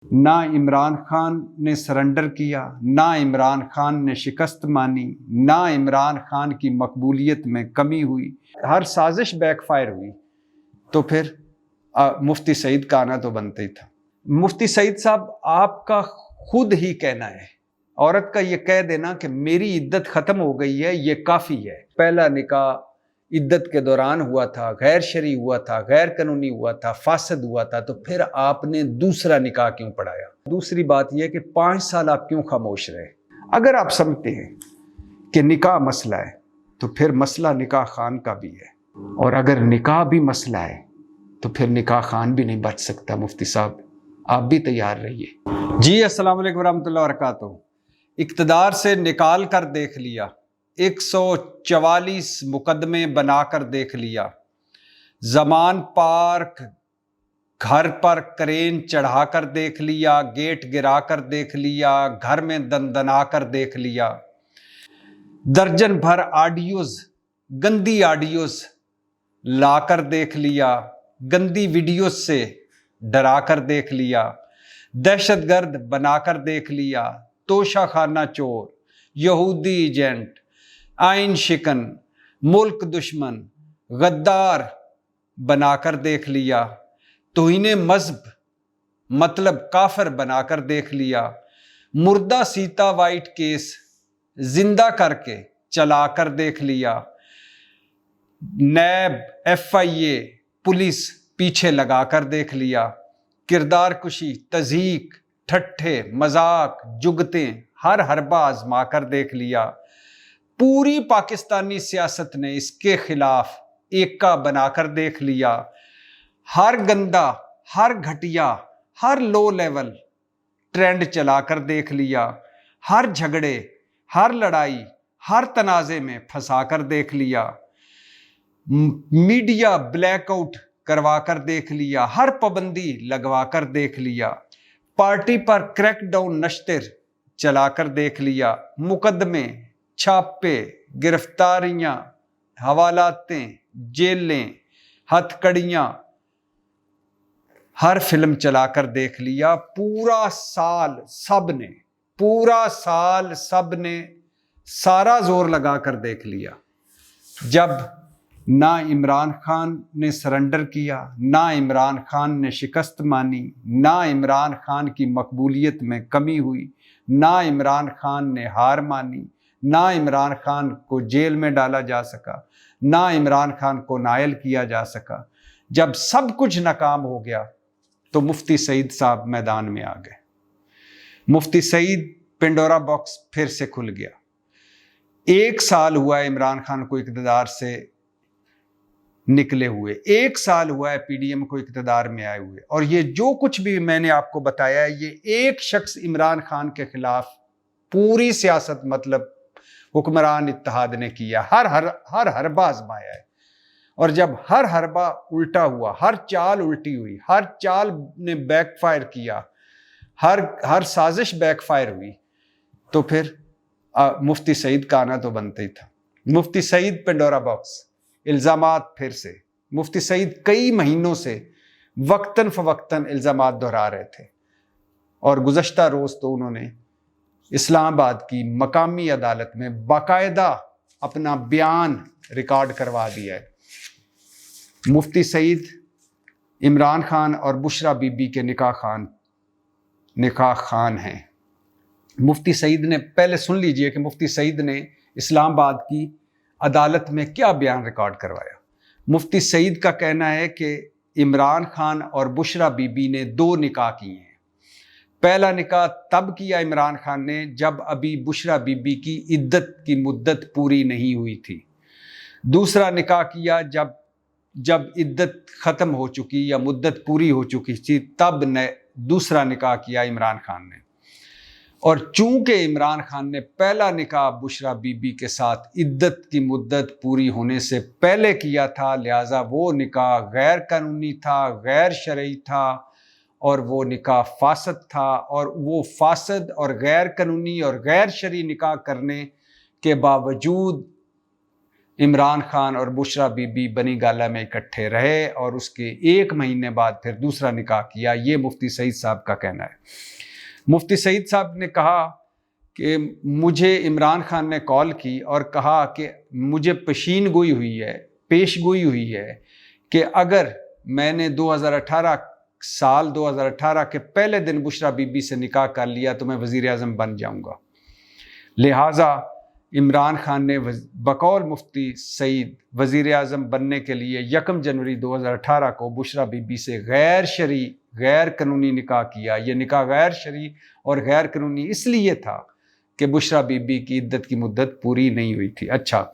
نہ عمران خان نے سرنڈر کیا، نہ عمران خان نے شکست مانی، نہ عمران خان کی مقبولیت میں کمی ہوئی، ہر سازش بیک فائر ہوئی، تو پھر مفتی سعید کا آنا تو بنتا ہی تھا۔ مفتی سعید صاحب، آپ کا خود ہی کہنا ہے، عورت کا یہ کہہ دینا کہ میری عدت ختم ہو گئی ہے، یہ کافی ہے۔ پہلا نکاح عدت کے دوران ہوا تھا، غیر شرعی ہوا تھا، غیر قانونی ہوا تھا، فاسد ہوا تھا، تو پھر آپ نے دوسرا نکاح کیوں پڑھایا؟ دوسری بات یہ کہ 5 سال آپ کیوں خاموش رہے؟ اگر آپ سمجھتے ہیں کہ نکاح مسئلہ ہے تو پھر مسئلہ نکاح خان کا بھی ہے، اور اگر نکاح بھی مسئلہ ہے تو پھر نکاح خان بھی نہیں بچ سکتا۔ مفتی صاحب، آپ بھی تیار رہیے۔ جی السلام علیکم ورحمۃ اللہ وبرکاتہ۔ اقتدار سے نکال کر دیکھ لیا، 144 مقدمے بنا کر دیکھ لیا، زمان پارک گھر پر کرین چڑھا کر دیکھ لیا، گیٹ گرا کر دیکھ لیا، گھر میں دندنا کر دیکھ لیا، درجن بھر آڈیوز، گندی آڈیوز لا کر دیکھ لیا، گندی ویڈیوز سے ڈرا کر دیکھ لیا، دہشت گرد بنا کر دیکھ لیا، توشہ خانہ چور، یہودی ایجنٹ، آئین شکن، ملک دشمن، غدار بنا کر دیکھ لیا، توہین مذہب مطلب کافر بنا کر دیکھ لیا، مردہ سیتا وائٹ کیس زندہ کر کے چلا کر دیکھ لیا، نیب، ایف آئی اے، پولیس پیچھے لگا کر دیکھ لیا، کردار کشی، تضحیک، ٹھٹھے، مذاق، جگتیں، ہر حربہ آزما کر دیکھ لیا۔ پوری پاکستانی سیاست نے اس کے خلاف ایکا بنا کر دیکھ لیا، ہر گندا، ہر گھٹیا، ہر لو لیول ٹرینڈ چلا کر دیکھ لیا، ہر جھگڑے، ہر لڑائی، ہر تنازع میں پھنسا کر دیکھ لیا، میڈیا بلیک آؤٹ کروا کر دیکھ لیا، ہر پابندی لگوا کر دیکھ لیا، پارٹی پر کریک ڈاؤن نشتر چلا کر دیکھ لیا، مقدمے، چھاپے، گرفتاریاں، حوالاتیں، جیلیں، ہتھ کڑیاں، ہر فلم چلا کر دیکھ لیا۔ پورا سال سب نے سارا زور لگا کر دیکھ لیا۔ جب نہ عمران خان نے سرنڈر کیا، نہ عمران خان نے شکست مانی، نہ عمران خان کی مقبولیت میں کمی ہوئی، نہ عمران خان نے ہار مانی، نہ عمران خان کو جیل میں ڈالا جا سکا، نہ عمران خان کو نائل کیا جا سکا، جب سب کچھ ناکام ہو گیا تو مفتی سعید صاحب میدان میں آ گئے۔ مفتی سعید پنڈورا باکس پھر سے کھل گیا۔ 1 سال ہوا ہے عمران خان کو اقتدار سے نکلے ہوئے، 1 سال ہوا ہے پی ڈی ایم کو اقتدار میں آئے ہوئے، اور یہ جو کچھ بھی میں نے آپ کو بتایا ہے، یہ ایک شخص عمران خان کے خلاف پوری سیاست مطلب حکمران اتحاد نے کیا، ہر حربہ آزمایا ہے، اور جب ہر حربہ الٹا ہوا، ہر چال الٹی ہوئی، ہر چال نے بیک فائر کیا، ہر سازش بیک فائر ہوئی، تو پھر مفتی سعید کا آنا تو بنتا ہی تھا۔ مفتی سعید پنڈورا باکس، الزامات پھر سے، مفتی سعید کئی مہینوں سے وقتاً فوقتاً الزامات دہرا رہے تھے، اور گزشتہ روز تو انہوں نے اسلام آباد کی مقامی عدالت میں باقاعدہ اپنا بیان ریکارڈ کروا دیا ہے۔ مفتی سعید عمران خان اور بشرا بی بی کے نکاح خان ہیں۔ مفتی سعید نے، پہلے سن لیجئے کہ مفتی سعید نے اسلام آباد کی عدالت میں کیا بیان ریکارڈ کروایا۔ مفتی سعید کا کہنا ہے کہ عمران خان اور بشرا بی بی نے 2 نکاح کیے ہیں۔ پہلا نکاح تب کیا عمران خان نے جب ابھی بشرا بی بی کی عدت کی مدت پوری نہیں ہوئی تھی۔ دوسرا نکاح کیا جب عدت ختم ہو چکی یا مدت پوری ہو چکی تھی، تب دوسرا نکاح کیا عمران خان نے۔ اور چونکہ عمران خان نے پہلا نکاح بشرا بی بی کے ساتھ عدت کی مدت پوری ہونے سے پہلے کیا تھا، لہٰذا وہ نکاح غیر قانونی تھا، غیر شرعی تھا، اور وہ نکاح فاسد تھا، اور وہ فاسد اور غیر قانونی اور غیر شرعی نکاح کرنے کے باوجود عمران خان اور بشرا بی بی بنی گالہ میں اکٹھے رہے اور اس کے 1 مہینے بعد پھر دوسرا نکاح کیا. یہ مفتی سعید صاحب کا کہنا ہے. مفتی سعید صاحب نے کہا کہ مجھے عمران خان نے کال کی اور کہا کہ مجھے پیش گوئی ہوئی ہے کہ اگر میں نے 2018 کے پہلے دن بشرا بی بی سے نکاح کر لیا تو میں وزیر اعظم بن جاؤں گا. لہٰذا عمران خان نے بقول مفتی سعید وزیر اعظم بننے کے لیے 1 جنوری 2018 کو بشرا بی بی سے غیر قانونی نکاح کیا. یہ نکاح غیر شرعی اور غیر قانونی اس لیے تھا کہ بشرا بی بی کی عدت کی مدت پوری نہیں ہوئی تھی. اچھا،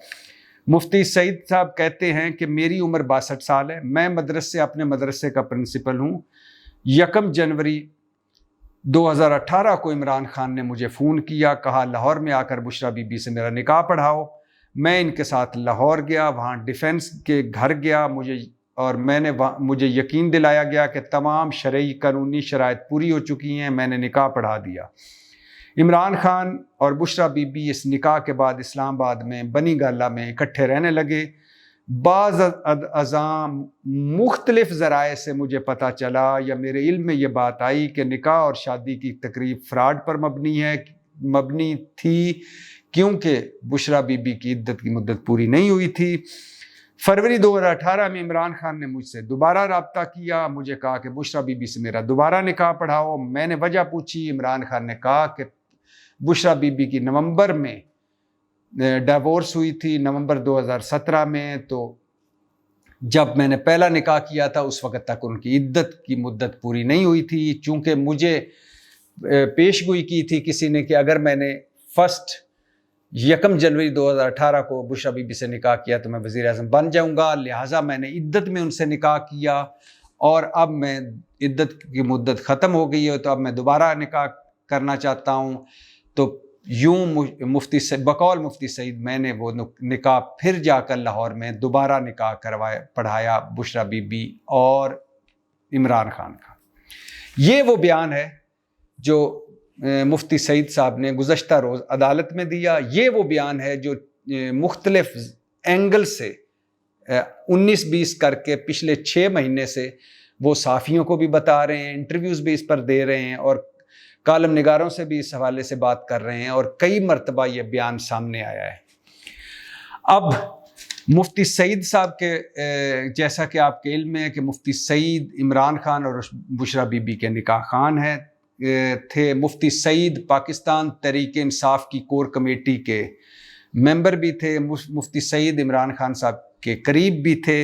مفتی سعید صاحب کہتے ہیں کہ میری عمر 62 سال ہے. میں اپنے مدرسے کا پرنسپل ہوں. 1 جنوری 2018 کو عمران خان نے مجھے فون کیا، کہا لاہور میں آ کر بشرا بی بی سے میرا نکاح پڑھاؤ. میں ان کے ساتھ لاہور گیا، وہاں ڈیفنس کے گھر گیا. مجھے یقین دلایا گیا کہ تمام شرعی قانونی شرائط پوری ہو چکی ہیں. میں نے نکاح پڑھا دیا. عمران خان اور بشرا بی بی اس نکاح کے بعد اسلام آباد میں بنی گالہ میں اکٹھے رہنے لگے. بعض ازاں مختلف ذرائع سے مجھے پتہ چلا یا میرے علم میں یہ بات آئی کہ نکاح اور شادی کی تقریب فراڈ پر مبنی تھی کیونکہ بشرا بی بی کی عدت کی مدت پوری نہیں ہوئی تھی. فروری 2018 میں عمران خان نے مجھ سے دوبارہ رابطہ کیا. مجھے کہا کہ بشرا بی بی سے میرا دوبارہ نکاح پڑھاؤ. میں نے وجہ پوچھی. عمران خان نے کہا کہ بشرا بی بی کی نومبر میں ڈیورس ہوئی تھی، نومبر 2017 میں. تو جب میں نے پہلا نکاح کیا تھا اس وقت تک ان کی عدت کی مدت پوری نہیں ہوئی تھی. چونکہ مجھے پیش گوئی کی تھی کسی نے کہ اگر میں نے 1 جنوری 2018 کو بشرا بی بی سے نکاح کیا تو میں وزیر اعظم بن جاؤں گا. لہٰذا میں نے عدت میں ان سے نکاح کیا اور اب میں عدت کی مدت ختم ہو گئی ہے تو اب میں دوبارہ نکاح کرنا چاہتا ہوں. تو یوں بقول مفتی سعید میں نے وہ نکاح پھر جا کر لاہور میں دوبارہ نکاح پڑھایا بشرا بی بی اور عمران خان کا. یہ وہ بیان ہے جو مفتی سعید صاحب نے گزشتہ روز عدالت میں دیا. یہ وہ بیان ہے جو مختلف اینگل سے 19-20 کر کے پچھلے 6 مہینے سے وہ صحافیوں کو بھی بتا رہے ہیں، انٹرویوز بھی اس پر دے رہے ہیں اور کالم نگاروں سے بھی اس حوالے سے بات کر رہے ہیں اور کئی مرتبہ یہ بیان سامنے آیا ہے. اب مفتی سعید صاحب کے جیسا کہ آپ کے علم میں ہے کہ مفتی سعید عمران خان اور بشرا بی بی کے نکاح خان تھے. مفتی سعید پاکستان تحریک انصاف کی کور کمیٹی کے ممبر بھی تھے. مفتی سعید عمران خان صاحب کے قریب بھی تھے.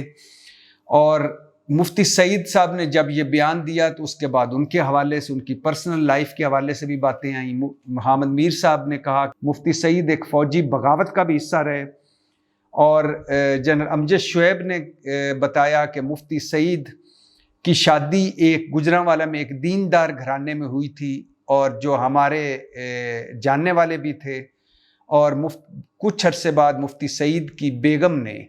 اور مفتی سعید صاحب نے جب یہ بیان دیا تو اس کے بعد ان کے حوالے سے، ان کی پرسنل لائف کے حوالے سے بھی باتیں آئیں. محمد میر صاحب نے کہا مفتی سعید ایک فوجی بغاوت کا بھی حصہ رہے. اور جنرل امجد شعیب نے بتایا کہ مفتی سعید کی شادی ایک گجرانوالہ میں ایک دیندار گھرانے میں ہوئی تھی اور جو ہمارے جاننے والے بھی تھے. اور کچھ عرصے بعد مفتی سعید کی بیگم نے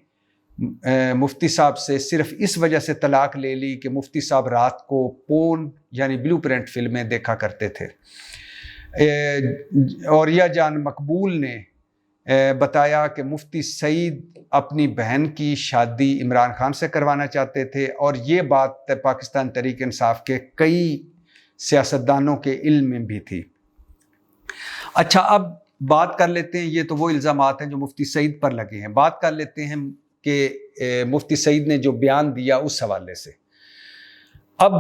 مفتی صاحب سے صرف اس وجہ سے طلاق لے لی کہ مفتی صاحب رات کو پون یعنی بلو پرنٹ فلمیں دیکھا کرتے تھے. اور یا جان مقبول نے بتایا کہ مفتی سعید اپنی بہن کی شادی عمران خان سے کروانا چاہتے تھے اور یہ بات پاکستان تحریک انصاف کے کئی سیاستدانوں کے علم میں بھی تھی. اچھا، اب بات کر لیتے ہیں، یہ تو وہ الزامات ہیں جو مفتی سعید پر لگے ہیں. بات کر لیتے ہیں کہ مفتی سعید نے جو بیان دیا اس حوالے سے. اب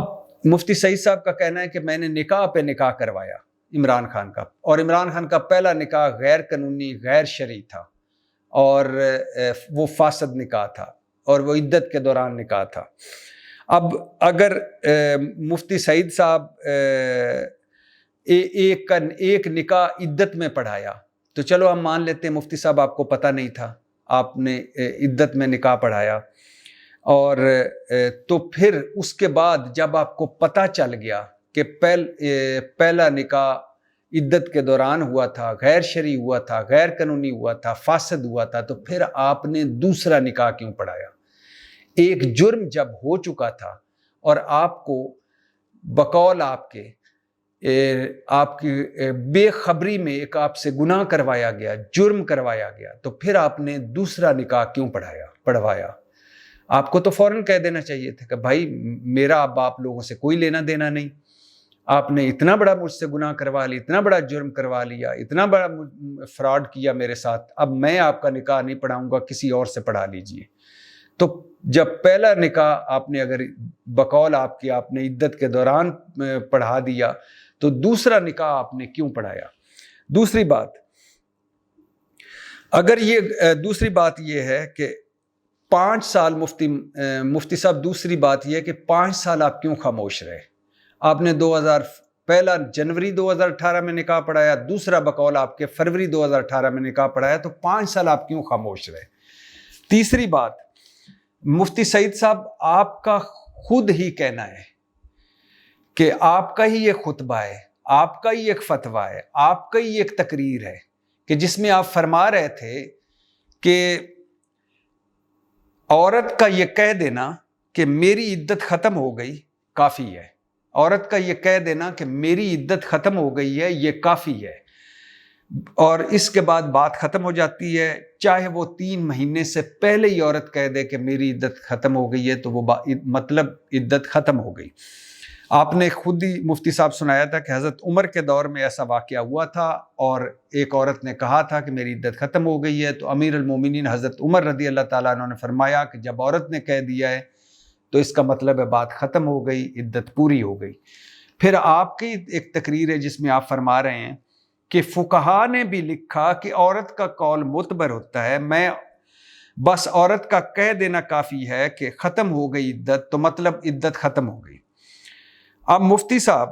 مفتی سعید صاحب کا کہنا ہے کہ میں نے نکاح پہ نکاح کروایا عمران خان کا، اور عمران خان کا پہلا نکاح غیر قانونی غیر شرعی تھا اور وہ فاسد نکاح تھا اور وہ عدت کے دوران نکاح تھا. اب اگر مفتی سعید صاحب ایک نکاح عدت میں پڑھایا تو چلو ہم مان لیتے ہیں مفتی صاحب آپ کو پتہ نہیں تھا، آپ نے عدت میں نکاح پڑھایا. اور تو پھر اس کے بعد جب آپ کو پتہ چل گیا کہ پہلا نکاح عدت کے دوران ہوا تھا، غیر شرعی ہوا تھا، غیر قانونی ہوا تھا، فاسد ہوا تھا، تو پھر آپ نے دوسرا نکاح کیوں پڑھایا؟ ایک جرم جب ہو چکا تھا اور آپ کو بقول آپ کے آپ کی بے خبری میں ایک آپ سے گناہ کروایا گیا، جرم کروایا گیا، تو پھر آپ نے دوسرا نکاح کیوں پڑھوایا؟ آپ کو تو فوراً کہہ دینا چاہیے تھا کہ بھائی میرا اب آپ لوگوں سے کوئی لینا دینا نہیں، آپ نے اتنا بڑا مجھ سے گناہ کروا لیا، اتنا بڑا جرم کروا لیا، اتنا بڑا فراڈ کیا میرے ساتھ، اب میں آپ کا نکاح نہیں پڑھاؤں گا، کسی اور سے پڑھا لیجئے۔ تو جب پہلا نکاح آپ نے اگر بقول آپ نے عدت کے دوران پڑھا دیا، تو دوسرا نکاح آپ نے کیوں پڑھایا؟ دوسری بات یہ ہے کہ 5 سال مفتی صاحب، دوسری بات یہ ہے کہ 5 سال آپ کیوں خاموش رہے؟ آپ نے پہلا جنوری 2018 میں نکاح پڑھایا، دوسرا بقول آپ کے فروری 2018 میں نکاح پڑھایا، تو 5 سال آپ کیوں خاموش رہے؟ تیسری بات، مفتی سعید صاحب آپ کا خود ہی کہنا ہے کہ آپ کا ہی ایک خطبہ ہے، آپ کا ہی ایک فتویٰ ہے، آپ کا ہی ایک تقریر ہے کہ جس میں آپ فرما رہے تھے کہ عورت کا یہ کہہ دینا کہ میری عدت ختم ہو گئی کافی ہے، عورت کا یہ کہہ دینا کہ میری عدت ختم ہو گئی ہے یہ کافی ہے، اور اس کے بعد بات ختم ہو جاتی ہے، چاہے وہ 3 مہینے سے پہلے ہی عورت کہہ دے کہ میری عدت ختم ہو گئی ہے تو وہ مطلب عدت ختم ہو گئی۔ آپ نے خود ہی مفتی صاحب سنایا تھا کہ حضرت عمر کے دور میں ایسا واقعہ ہوا تھا، اور ایک عورت نے کہا تھا کہ میری عدت ختم ہو گئی ہے، تو امیر المومنین حضرت عمر رضی اللہ تعالیٰ عنہ نے فرمایا کہ جب عورت نے کہہ دیا ہے تو اس کا مطلب ہے بات ختم ہو گئی، عدت پوری ہو گئی۔ پھر آپ کی ایک تقریر ہے جس میں آپ فرما رہے ہیں کہ فقہا نے بھی لکھا کہ عورت کا قول معتبر ہوتا ہے، میں بس عورت کا کہہ دینا کافی ہے کہ ختم ہو گئی عدت، تو مطلب عدت ختم ہو گئی۔ اب مفتی صاحب،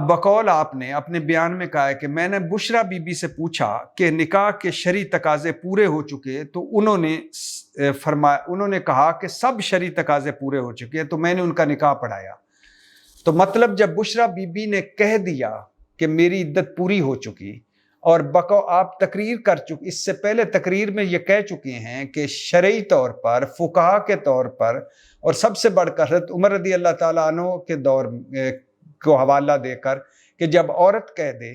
بقول آپ نے اپنے بیان میں کہا ہے کہ میں نے بشرا بی بی سے پوچھا کہ نکاح کے شرعی تقاضے پورے ہو چکے، تو انہوں نے کہا کہ سب شرعی تقاضے پورے ہو چکے، تو میں نے ان کا نکاح پڑھایا۔ تو مطلب جب بشرا بی بی نے کہہ دیا کہ میری عدت پوری ہو چکی، اور آپ تقریر کر چکے، اس سے پہلے تقریر میں یہ کہہ چکے ہیں کہ شرعی طور پر، فقہا کے طور پر، اور سب سے بڑھ کر حضرت عمر رضی اللہ تعالیٰ عنہ کے دور کو حوالہ دے کر کہ جب عورت کہہ دے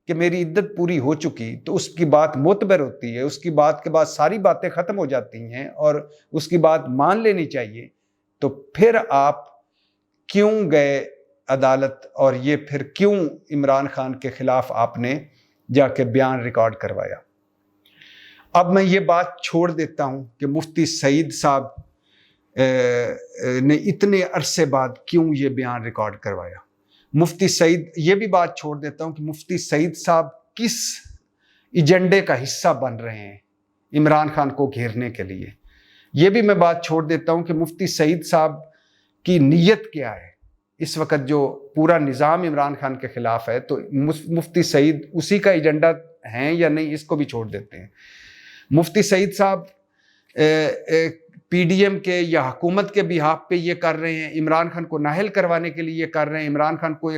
کہ میری عدت پوری ہو چکی تو اس کی بات معتبر ہوتی ہے، اس کی بات کے بعد ساری باتیں ختم ہو جاتی ہیں اور اس کی بات مان لینی چاہیے، تو پھر آپ کیوں گئے عدالت، اور یہ پھر کیوں عمران خان کے خلاف آپ نے جا کے بیان ریکارڈ کروایا؟ اب میں یہ بات چھوڑ دیتا ہوں کہ مفتی سعید صاحب نے اتنے عرصے بعد کیوں یہ بیان ریکارڈ کروایا۔ مفتی سعید، یہ بھی بات چھوڑ دیتا ہوں کہ مفتی سعید صاحب کس ایجنڈے کا حصہ بن رہے ہیں عمران خان کو گھیرنے کے لیے۔ یہ بھی میں بات چھوڑ دیتا ہوں کہ مفتی سعید صاحب کی نیت کیا ہے۔ اس وقت جو پورا نظام عمران خان کے خلاف ہے، تو مفتی سعید اسی کا ایجنڈا ہیں یا نہیں، اس کو بھی چھوڑ دیتے ہیں۔ مفتی سعید صاحب پی ڈی ایم کے یا حکومت کے بہاف پہ یہ کر رہے ہیں، عمران خان کو نااہل کروانے کے لیے یہ کر رہے ہیں، عمران خان کو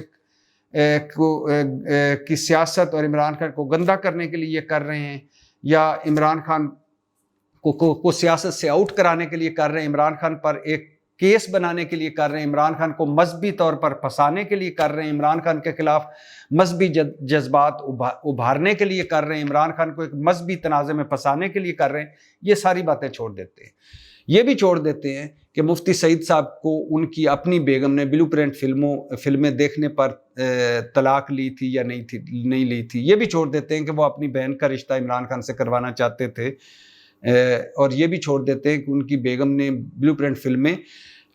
کی سیاست اور عمران خان کو گندہ کرنے کے لیے یہ کر رہے ہیں، یا عمران خان کو سیاست سے آؤٹ کرانے کے لیے کر رہے ہیں، عمران خان پر ایک کیس بنانے کے لیے کر رہے ہیں، عمران خان کو مذہبی طور پر پھنسانے کے لیے کر رہے ہیں، عمران خان کے خلاف مذہبی جذبات ابھارنے کے لیے کر رہے ہیں، عمران خان کو ایک مذہبی تنازع میں پھنسانے کے لیے کر رہے ہیں، یہ ساری باتیں چھوڑ دیتے ہیں۔ یہ بھی چھوڑ دیتے ہیں کہ مفتی سعید صاحب کو ان کی اپنی بیگم نے بلو پرنٹ فلمیں دیکھنے پر طلاق لی تھی یا نہیں لی تھی۔ یہ بھی چھوڑ دیتے ہیں کہ وہ اپنی بہن کا رشتہ عمران خان سے کروانا چاہتے تھے، اور یہ بھی چھوڑ دیتے ہیں کہ ان کی بیگم نے بلو پرنٹ فلمیں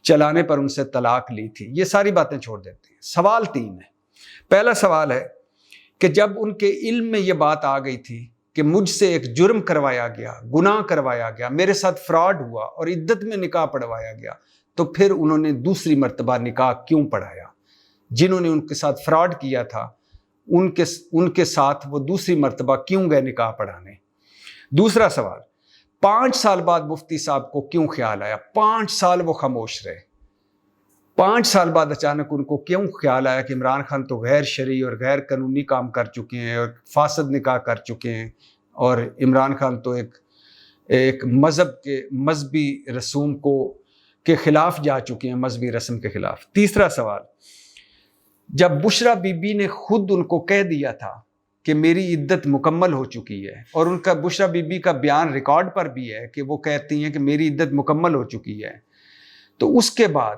چلانے پر ان سے طلاق لی تھی۔ یہ ساری باتیں چھوڑ دیتے ہیں۔ سوال 3 ہے۔ پہلا سوال ہے کہ جب ان کے علم میں یہ بات آ گئی تھی کہ مجھ سے ایک جرم کروایا گیا، گناہ کروایا گیا، میرے ساتھ فراڈ ہوا اور عدت میں نکاح پڑھوایا گیا، تو پھر انہوں نے دوسری مرتبہ نکاح کیوں پڑھایا؟ جنہوں نے ان کے ساتھ فراڈ کیا تھا ان کے ساتھ وہ دوسری مرتبہ کیوں گئے نکاح پڑھانے؟ دوسرا سوال، 5 سال بعد مفتی صاحب کو کیوں خیال آیا؟ 5 سال وہ خاموش رہے، 5 سال بعد اچانک ان کو کیوں خیال آیا کہ عمران خان تو غیر شرعی اور غیر قانونی کام کر چکے ہیں اور فاسد نکاح کر چکے ہیں، اور عمران خان تو ایک مذہبی رسوم کے خلاف جا چکے ہیں، مذہبی رسم کے خلاف۔ تیسرا سوال، جب بشرا بی بی نے خود ان کو کہہ دیا تھا کہ میری عدت مکمل ہو چکی ہے، اور ان کا بشرا بی بی کا بیان ریکارڈ پر بھی ہے کہ وہ کہتی ہیں کہ میری عدت مکمل ہو چکی ہے، تو اس کے بعد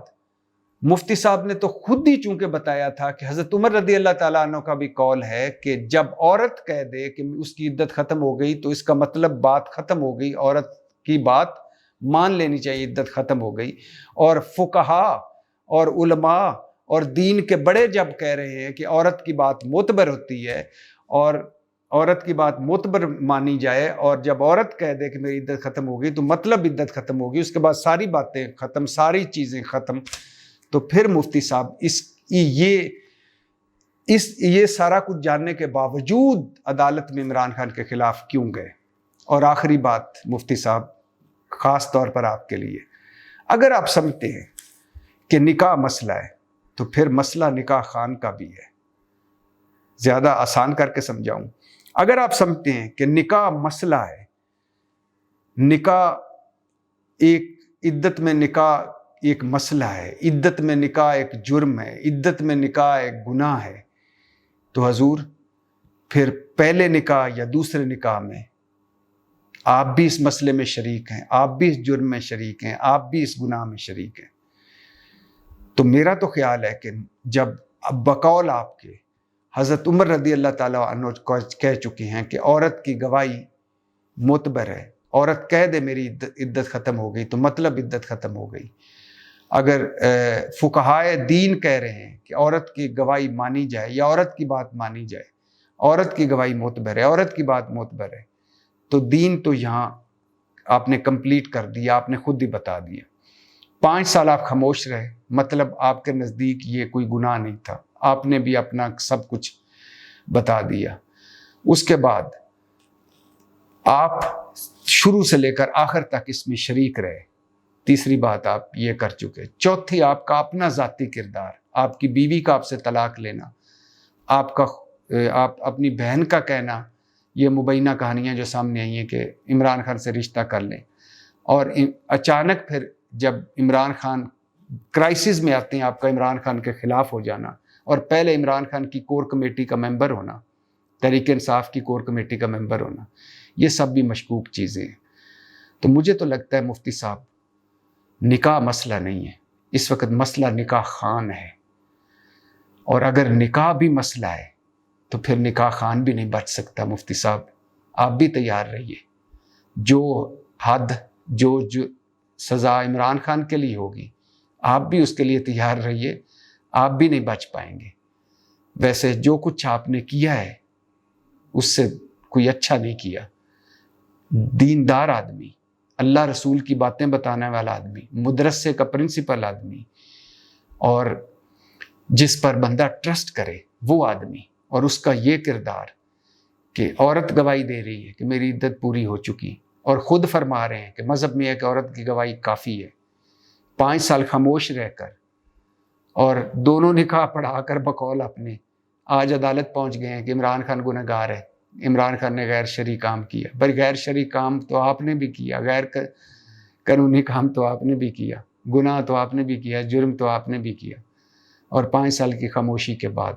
مفتی صاحب نے تو خود ہی چونکہ بتایا تھا کہ حضرت عمر رضی اللہ تعالیٰ عنہ کا بھی قول ہے کہ جب عورت کہہ دے کہ اس کی عدت ختم ہو گئی تو اس کا مطلب بات ختم ہو گئی، عورت کی بات مان لینی چاہیے، عدت ختم ہو گئی۔ اور فقہا اور علماء اور دین کے بڑے جب کہہ رہے ہیں کہ عورت کی بات معتبر ہوتی ہے اور عورت کی بات معتبر مانی جائے، اور جب عورت کہہ دے کہ میری عدت ختم ہو گئی تو مطلب عدت ختم ہو گئی، اس کے بعد ساری باتیں ختم، ساری چیزیں ختم، تو پھر مفتی صاحب یہ سارا کچھ جاننے کے باوجود عدالت میں عمران خان کے خلاف کیوں گئے؟ اور آخری بات مفتی صاحب خاص طور پر آپ کے لیے، اگر آپ سمجھتے ہیں کہ نکاح مسئلہ ہے تو پھر مسئلہ نکاح خان کا بھی ہے۔ زیادہ آسان کر کے سمجھاؤں، اگر آپ سمجھتے ہیں کہ نکاح مسئلہ ہے، نکاح ایک عدت میں نکاح ایک مسئلہ ہے، عدت میں نکاح ایک جرم ہے، عدت میں نکاح ایک گناہ ہے، تو حضور پھر پہلے نکاح یا دوسرے نکاح میں آپ بھی اس مسئلے میں شریک ہیں، آپ بھی اس جرم میں شریک ہیں، آپ بھی اس گناہ میں شریک ہیں۔ تو میرا تو خیال ہے کہ جب بقول آپ کے حضرت عمر رضی اللہ تعالیٰ عنہ کہہ چکے ہیں کہ عورت کی گواہی معتبر ہے، عورت کہہ دے میری عدت ختم ہو گئی تو مطلب عدت ختم ہو گئی۔ اگر فقہائے دین کہہ رہے ہیں کہ عورت کی گواہی مانی جائے یا عورت کی بات مانی جائے، عورت کی گواہی معتبر ہے، عورت کی بات معتبر ہے، تو دین تو یہاں آپ نے کمپلیٹ کر دیا، آپ نے خود ہی بتا دیا۔ 5 سال آپ خاموش رہے، مطلب آپ کے نزدیک یہ کوئی گناہ نہیں تھا، آپ نے بھی اپنا سب کچھ بتا دیا۔ اس کے بعد آپ شروع سے لے کر آخر تک اس میں شریک رہے۔ تیسری بات آپ یہ کر چکے۔ چوتھی آپ کا اپنا ذاتی کردار، آپ کی بیوی کا آپ سے طلاق لینا، آپ اپنی بہن کا کہنا، یہ مبینہ کہانیاں جو سامنے آئی ہیں کہ عمران خان سے رشتہ کر لیں، اور اچانک پھر جب عمران خان کرائسس میں آتے ہیں آپ کا عمران خان کے خلاف ہو جانا، اور پہلے عمران خان کی کور کمیٹی کا ممبر ہونا، تحریک انصاف کی کور کمیٹی کا ممبر ہونا، یہ سب بھی مشکوک چیزیں ہیں۔ تو مجھے تو لگتا ہے مفتی صاحب نکاح مسئلہ نہیں ہے، اس وقت مسئلہ نکاح خان ہے، اور اگر نکاح بھی مسئلہ ہے تو پھر نکاح خان بھی نہیں بچ سکتا۔ مفتی صاحب آپ بھی تیار رہیے، جو حد جو سزا عمران خان کے لیے ہوگی آپ بھی اس کے لیے تیار رہیے، آپ بھی نہیں بچ پائیں گے۔ ویسے جو کچھ آپ نے کیا ہے اس سے کوئی اچھا نہیں کیا۔ دیندار آدمی، اللہ رسول کی باتیں بتانے والا آدمی، مدرسے کا پرنسپل آدمی، اور جس پر بندہ ٹرسٹ کرے وہ آدمی، اور اس کا یہ کردار کہ عورت گواہی دے رہی ہے کہ میری عدت پوری ہو چکی، اور خود فرما رہے ہیں کہ مذہب میں ہے کہ عورت کی گواہی کافی ہے، 5 سال خاموش رہ کر اور دونوں نکاح پڑھا کر بقول اپنے آج عدالت پہنچ گئے ہیں کہ عمران خان گنہگار ہے، عمران خان نے غیر شرعی کام کیا۔ بھائی غیر شرعی کام تو آپ نے بھی کیا، غیر قانونی کام تو آپ نے بھی کیا، گناہ تو آپ نے بھی کیا، جرم تو آپ نے بھی کیا، اور 5 سال کی خاموشی کے بعد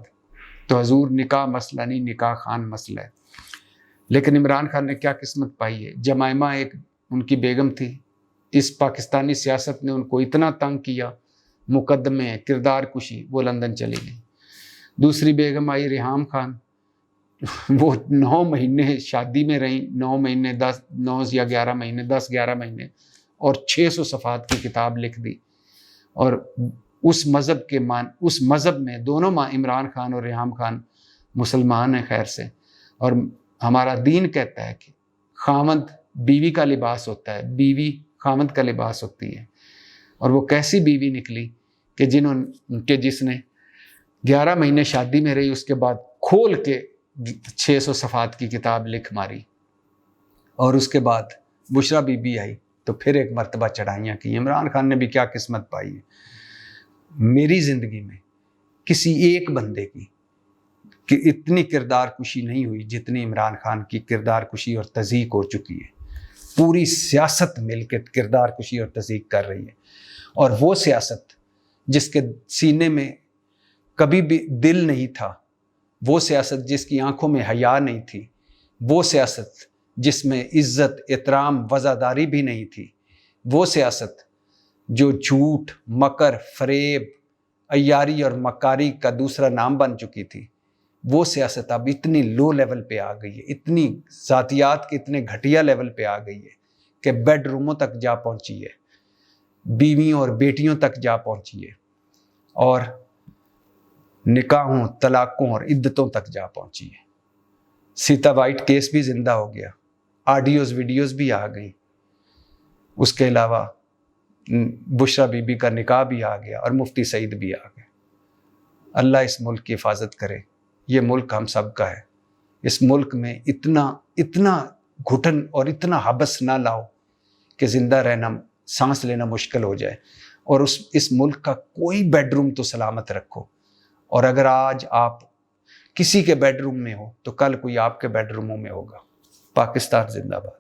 تو حضور نکاح مسئلہ نہیں، نکاح خان مسئلہ ہے۔ لیکن عمران خان نے کیا قسمت پائی ہے، جمائمہ ایک ان کی بیگم تھی، اس پاکستانی سیاست نے ان کو اتنا تنگ کیا، مقدمے، کردار کشی، وہ لندن چلی گئی۔ دوسری بیگم آئی ریحام خان، وہ 9 مہینے شادی میں رہیں، 9 مہینے 9 یا 11 مہینے 10-11 مہینے، اور 600 صفحات کی کتاب لکھ دی، اور اس مذہب میں دونوں عمران خان اور ریحام خان مسلمان ہیں خیر سے، اور ہمارا دین کہتا ہے کہ خامند بیوی کا لباس ہوتا ہے، بیوی خامند کا لباس ہوتی ہے، اور وہ کیسی بیوی نکلی کہ جس نے 11 مہینے شادی میں رہی، اس کے بعد کھول کے 600 صفحات کی کتاب لکھ ماری، اور اس کے بعد بشرا بی بی آئی تو پھر ایک مرتبہ چڑھائیاں کی۔ عمران خان نے بھی کیا قسمت پائی ہے۔ میری زندگی میں کسی ایک بندے کی کہ اتنی کردار کشی نہیں ہوئی جتنی عمران خان کی کردار کشی اور تضحیک ہو چکی ہے۔ پوری سیاست مل کے کردار کشی اور تضحیک کر رہی ہے، اور وہ سیاست جس کے سینے میں کبھی بھی دل نہیں تھا، وہ سیاست جس کی آنکھوں میں حیا نہیں تھی، وہ سیاست جس میں عزت، احترام، وزاداری بھی نہیں تھی، وہ سیاست جو جھوٹ، مکر، فریب، عیاری اور مکاری کا دوسرا نام بن چکی تھی، وہ سیاست اب اتنی لو لیول پہ آ گئی ہے، اتنی ذاتیات کے اتنے گھٹیا لیول پہ آ گئی ہے کہ بیڈ روموں تک جا پہنچی ہے، بیویوں اور بیٹیوں تک جا پہنچی ہے، اور نکاحوں، طلاقوں اور عدتوں تک جا پہنچی ہے۔ سیتا وائٹ کیس بھی زندہ ہو گیا، آڈیوز ویڈیوز بھی آ گئی، اس کے علاوہ بشرا بی بی کا نکاح بھی آ گیا اور مفتی سعید بھی آ گئے۔ اللہ اس ملک کی حفاظت کرے، یہ ملک ہم سب کا ہے، اس ملک میں اتنا گھٹن اور اتنا حبس نہ لاؤ کہ زندہ رہنا، سانس لینا مشکل ہو جائے، اور اس ملک کا کوئی بیڈ روم تو سلامت رکھو، اور اگر آج آپ کسی کے بیڈ روم میں ہو تو کل کوئی آپ کے بیڈ روموں میں ہوگا۔ پاکستان زندہ باد۔